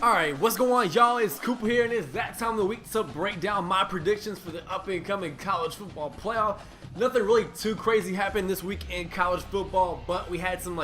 Alright, what's going on, y'all? It's Cooper here, and it's that time of the week to break down my predictions for the up-and-coming college football playoff. Nothing really too crazy happened this week in college football, but we had some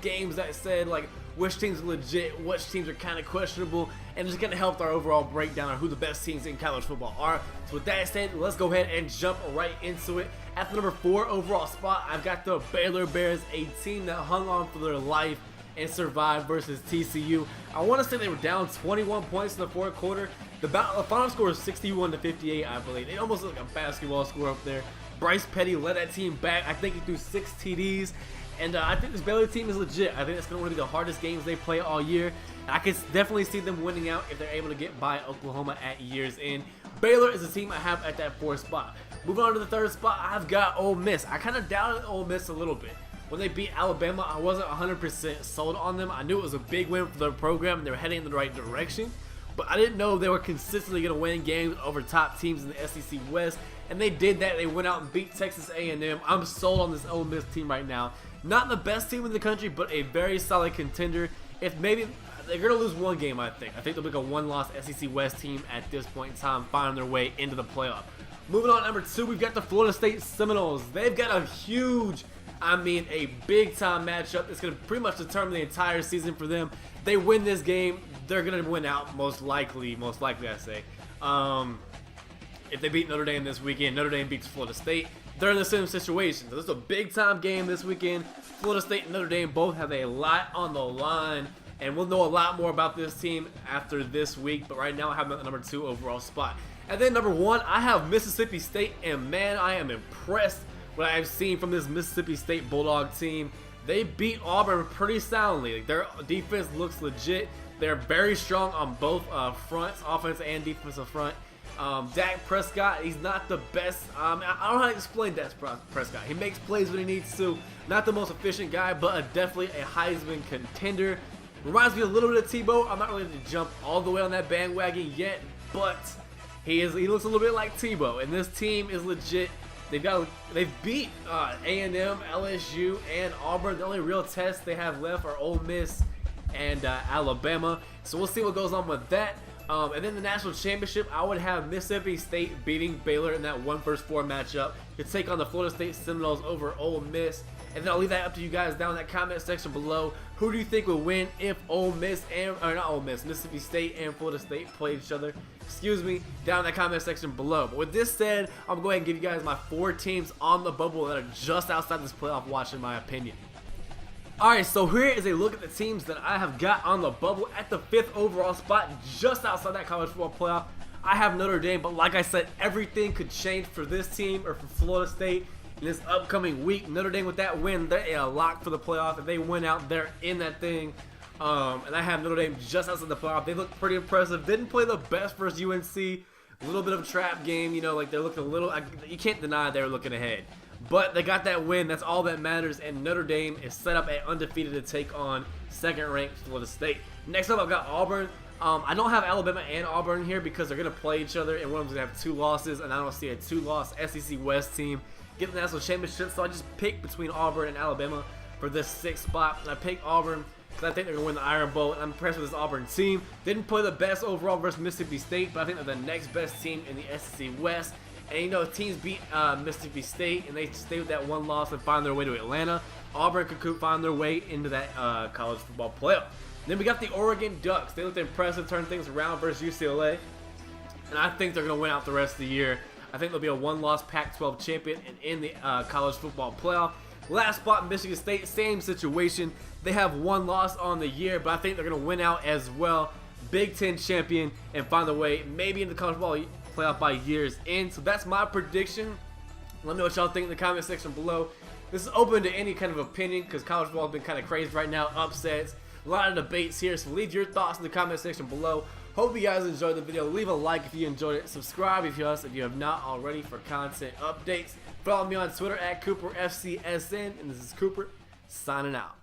games that said which teams are legit, which teams are kind of questionable, and just gonna help our overall breakdown on who the best teams in college football are. So with that said, let's go ahead and jump right into it. At the number 4 overall spot, I've got the Baylor Bears, a team that hung on for their life and survived versus TCU. I want to say they were down 21 points in the fourth quarter. The final score was 61-58, I believe. It almost looked like a basketball score up there. Bryce Petty led that team back. I think he threw 6 TDs. And I think this Baylor team is legit. I think it's going to be the hardest games they play all year. I can definitely see them winning out if they're able to get by Oklahoma at year's end. Baylor is the team I have at that 4th spot. Moving on to the 3rd spot, I've got Ole Miss. I kind of doubted Ole Miss a little bit. When they beat Alabama, I wasn't 100% sold on them. I knew it was a big win for their program and they were heading in the right direction. But I didn't know they were consistently going to win games over top teams in the SEC West. And they did that. They went out and beat Texas A&M. I'm sold on this Ole Miss team right now. Not the best team in the country, but a very solid contender. If maybe they're going to lose one game, I think. I think they'll be a one-loss SEC West team at this point in time, finding their way into the playoff. Moving on to number 2, we've got the Florida State Seminoles. They've got a huge, a big-time matchup. It's going to pretty much determine the entire season for them. They win this game, they're going to win out most likely I say. If they beat Notre Dame this weekend, Notre Dame beats Florida State, they're in the same situation. So this is a big-time game this weekend. Florida State and Notre Dame both have a lot on the line, and we'll know a lot more about this team after this week. But right now, I have them at the number 2 overall spot. And then number 1, I have Mississippi State, and man, I am impressed what I've seen from this Mississippi State Bulldog team. They beat Auburn pretty soundly. Their defense looks legit. They're very strong on both fronts, offensive and defensive front. Dak Prescott, he's not the best. I don't know how to explain Dak Prescott. He makes plays when he needs to. Not the most efficient guy, but definitely a Heisman contender. Reminds me a little bit of Tebow. I'm not ready to jump all the way on that bandwagon yet, but he looks a little bit like Tebow, and this team is legit. They've beat A&M, LSU, and Auburn. The only real tests they have left are Ole Miss and Alabama. So we'll see what goes on with that. And then the national championship, I would have Mississippi State beating Baylor in that 1-4 matchup to take on the Florida State Seminoles over Ole Miss. And then I'll leave that up to you guys down in that comment section below. Who do you think would win if Mississippi State and Florida State play each other? Excuse me, down in that comment section below. But with this said, I'm going to go ahead and give you guys my 4 teams on the bubble that are just outside this playoff watch, in my opinion. Alright, so here is a look at the teams that I have got on the bubble at the 5th overall spot, just outside that college football playoff. I have Notre Dame, but like I said, everything could change for this team or for Florida State in this upcoming week. Notre Dame with that win, they're a lock for the playoff. If they win out, they're in that thing. And I have Notre Dame just outside the playoff. They look pretty impressive. Didn't play the best versus UNC. A little bit of a trap game, they're looking a little. You can't deny they're looking ahead. But they got that win. That's all that matters. And Notre Dame is set up at undefeated to take on 2nd-ranked Florida State. Next up, I've got Auburn. I don't have Alabama and Auburn here because they're going to play each other, and one of them's going to have 2 losses, and I don't see a 2-loss SEC West team get the national championship. So I just picked between Auburn and Alabama for this 6th spot. And I picked Auburn because I think they're going to win the Iron Bowl, and I'm impressed with this Auburn team. Didn't play the best overall versus Mississippi State, but I think they're the next best team in the SEC West. And teams beat Mississippi State, and they stay with that 1 loss and find their way to Atlanta. Auburn could find their way into that college football playoff. Then we got the Oregon Ducks. They looked impressive, turned things around versus UCLA, and I think they're going to win out the rest of the year. I think they'll be a 1-loss Pac-12 champion and in the college football playoff. Last spot, Michigan State, same situation. They have 1 loss on the year, but I think they're going to win out as well. Big Ten champion and find their way maybe in the college football playoff by year's end. So that's my prediction. Let me know what y'all think in the comment section below. This is open to any kind of opinion because college football has been kind of crazy right now. Upsets, a lot of debates here. So leave your thoughts in the comment section below. Hope you guys enjoyed the video. Leave a like if you enjoyed it. Subscribe if you have not already for content updates. Follow me on Twitter at CooperFCSN. And this is Cooper signing out.